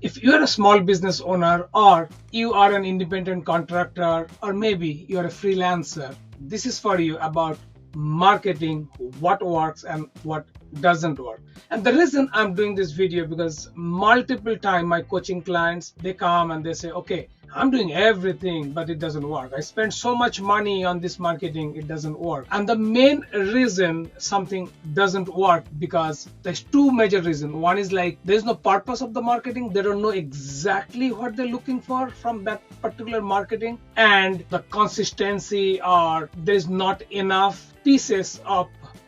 If you're a small business owner, or you are an independent contractor, or maybe you're a freelancer, this is for you about marketing, what works and what doesn't work. And the reason I'm doing this video, because multiple time my coaching clients, they come and they say, okay, I'm doing everything, but it doesn't work. I spend so much money on this marketing, it doesn't work. And the main reason something doesn't work, because there's two major reasons. One is like, there's no purpose of the marketing. They don't know exactly what they're looking for from that particular marketing, and the consistency, or there's not enough pieces of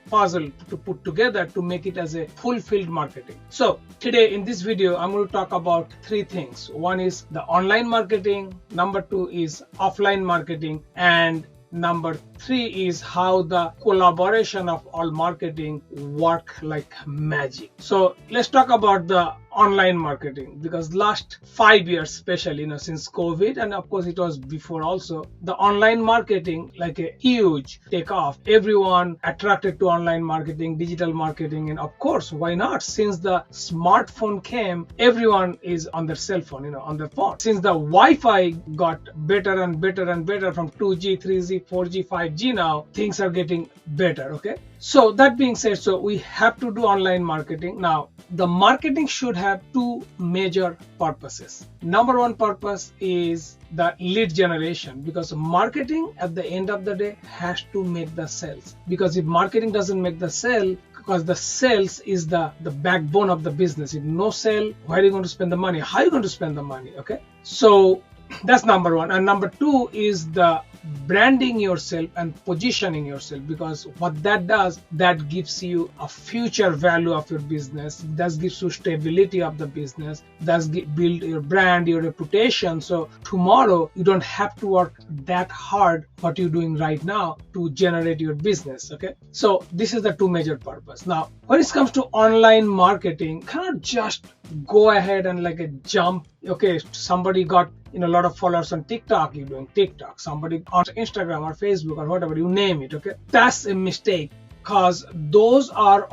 puzzle to put together to make it as a fulfilled marketing. So today in this video, I'm going to talk about three things. One is the online marketing, number two is offline marketing, and number three is how the collaboration of all marketing work like magic. So let's talk about the online marketing, because last 5 years, especially, since COVID, and of course it was before also, the online marketing like a huge takeoff. Everyone attracted to online marketing, digital marketing, and of course, why not? Since the smartphone came, everyone is on their cell phone, on their phone. Since the Wi-Fi got better and better and better from 2G, 3G, 4G, 5G, now things are getting better. Okay, so that being said, so we have to do online marketing. Now the marketing should have two major purposes. Number one purpose is the lead generation, because marketing at the end of the day has to make the sales. Because if marketing doesn't make the sale, because the sales is the backbone of the business. If no sale, where are you going to spend the money? How are you going to spend the money? Okay, so that's number one. And number two is the branding yourself and positioning yourself, because what that does, that gives you a future value of your business, that gives you stability of the business, that build your brand, your reputation. So tomorrow you don't have to work that hard what you're doing right now to generate your business. Okay, so this is the two major purpose. Now when it comes to online marketing, cannot just go ahead and like a jump. Okay, somebody got a lot of followers on TikTok, you're doing TikTok. Somebody on Instagram or Facebook or whatever, you name it. Okay, that's a mistake, because those are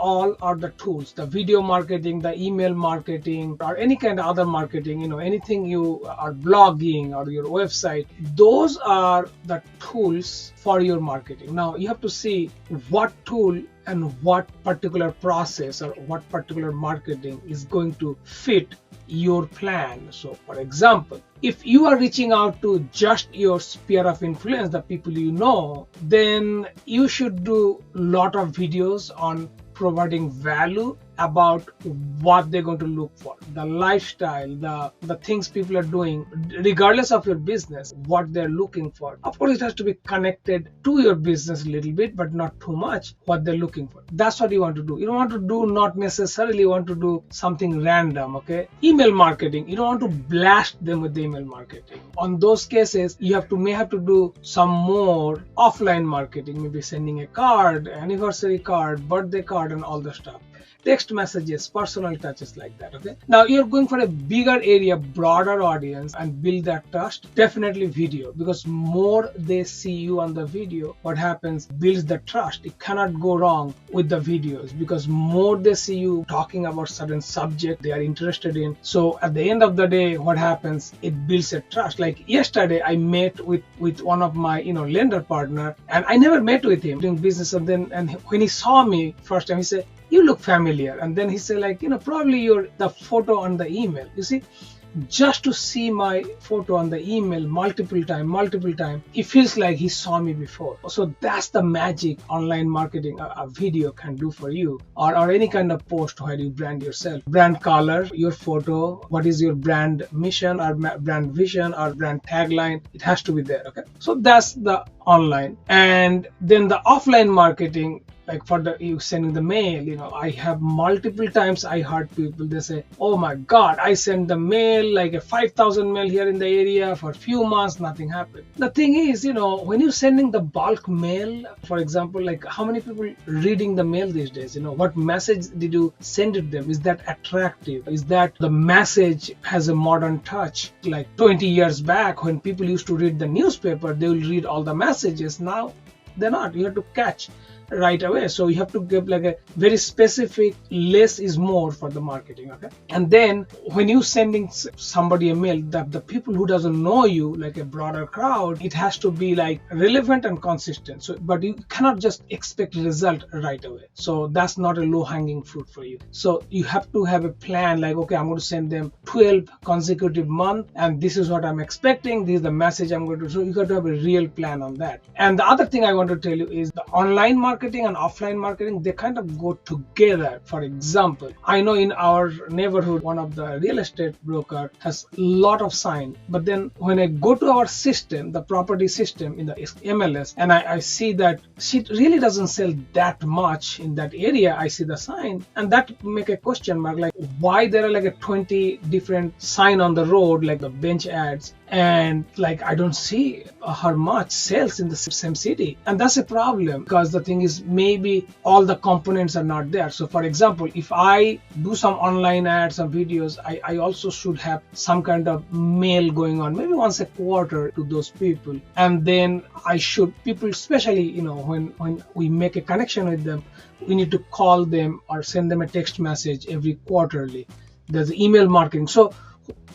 the tools. The video marketing, the email marketing, or any kind of other marketing, anything you are blogging or your website, those are the tools for your marketing. Now you have to see what tool and what particular process or what particular marketing is going to fit your plan. So for example, if you are reaching out to just your sphere of influence, the people you know, then you should do a lot of videos on providing value about what they're going to look for, the lifestyle, the things people are doing, regardless of your business, what they're looking for. Of course, it has to be connected to your business a little bit, but not too much, what they're looking for. That's what you want to do. You don't want to do, not necessarily want to do something random. Okay, email marketing, you don't want to blast them with the email marketing. On those cases, you may have to do some more offline marketing, maybe sending a card, anniversary card, birthday card, and all the stuff. Text messages, personal touches like that. Okay, now you're going for a bigger area, broader audience, and build that trust. Definitely video, because more they see you on the video, what happens, builds the trust. It cannot go wrong with the videos, because more they see you talking about certain subject they are interested in. So at the end of the day, what happens, it builds a trust. Like yesterday I met with one of my lender partner, and I never met with him doing business, and when he saw me first time, he said, "You look familiar." And then he said, like, probably you're the photo on the email. You see, just to see my photo on the email multiple time, it feels like he saw me before. So that's the magic online marketing a video can do for you, or any kind of post where you brand yourself. Brand color, your photo, what is your brand mission or brand vision or brand tagline, it has to be there. Okay, so that's the online. And then the offline marketing, like for you sending the mail, I have multiple times I heard people, they say, "Oh my God, I sent the mail, like a 5,000 mail here in the area for a few months, nothing happened." The thing is, when you're sending the bulk mail, for example, like how many people reading the mail these days? What message did you send it them? Is that attractive? Is that the message has a modern touch? Like 20 years back, when people used to read the newspaper, they will read all the messages. Now they're not. You have to catch. right away. So you have to give like a very specific, less is more for the marketing. Okay, and then when you sending somebody a mail, the people who doesn't know you, like a broader crowd, it has to be like relevant and consistent. So but you cannot just expect result right away. So that's not a low-hanging fruit for you. So you have to have a plan, like, okay, I'm going to send them 12 consecutive months, and this is what I'm expecting, this is the message I'm going to. So you got to have a real plan on that. And the other thing I want to tell you is the online marketing and offline marketing, they kind of go together. For example, I know in our neighborhood, one of the real estate broker has a lot of sign, but then when I go to our system, the property system in the MLS, and I see that she really doesn't sell that much in that area. I see the sign, and that make a question mark, like why there are like a 20 different sign on the road, like the bench ads, and like I don't see her much sales in the same city. And that's a problem, because the thing is, maybe all the components are not there. So for example, if I do some online ads, some videos, I also should have some kind of mail going on, maybe once a quarter, to those people. And then I should, people, especially, you know, when we make a connection with them, we need to call them or send them a text message every quarterly. There's email marketing. So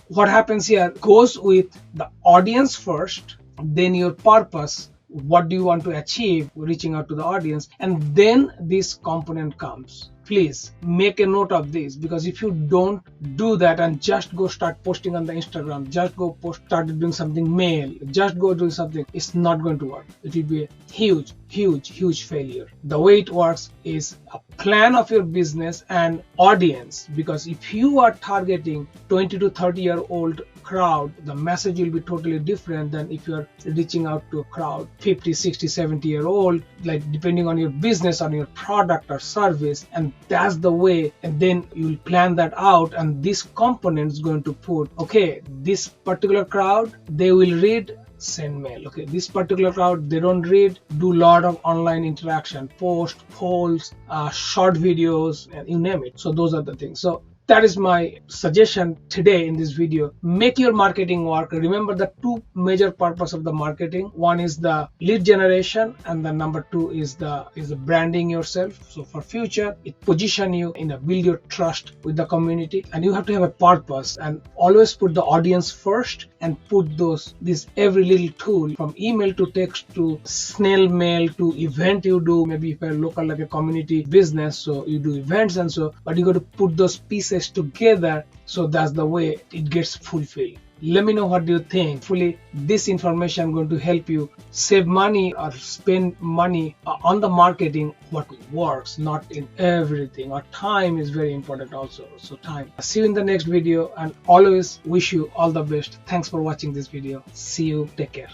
what happens here goes with the audience first, then your purpose, what do you want to achieve reaching out to the audience, and then this component comes. Please make a note of this, because if you don't do that and just go start posting on the Instagram, just go start doing something mail, just go do something, it's not going to work. It will be a huge failure. The way it works is a plan of your business and audience, because if you are targeting 20 to 30-year-old crowd, the message will be totally different than if you are reaching out to a crowd 50, 60, 70-year-old, like depending on your business, on your product or service. And that's the way. And then you'll plan that out, and this component is going to put, okay, this particular crowd, they will read, send mail. Okay, this particular crowd, they don't read, do a lot of online interaction, post, polls, short videos, and you name it. So those are the things. So that is my suggestion today in this video. Make your marketing work. Remember the two major purpose of the marketing. One is the lead generation, and the number two is the branding yourself. So for future, it position you in a build your trust with the community, and you have to have a purpose, and always put the audience first, and put this every little tool, from email to text to snail mail to event you do. Maybe if you're local, like a community business, so you do events and so, but you got to put those pieces together. So that's the way it gets fulfilled. Let me know what do you think. Hopefully this information going to help you save money or spend money on the marketing, what works, not in everything. Or time is very important also. So time. See you in the next video, and always wish you all the best. Thanks for watching this video. See you. Take care.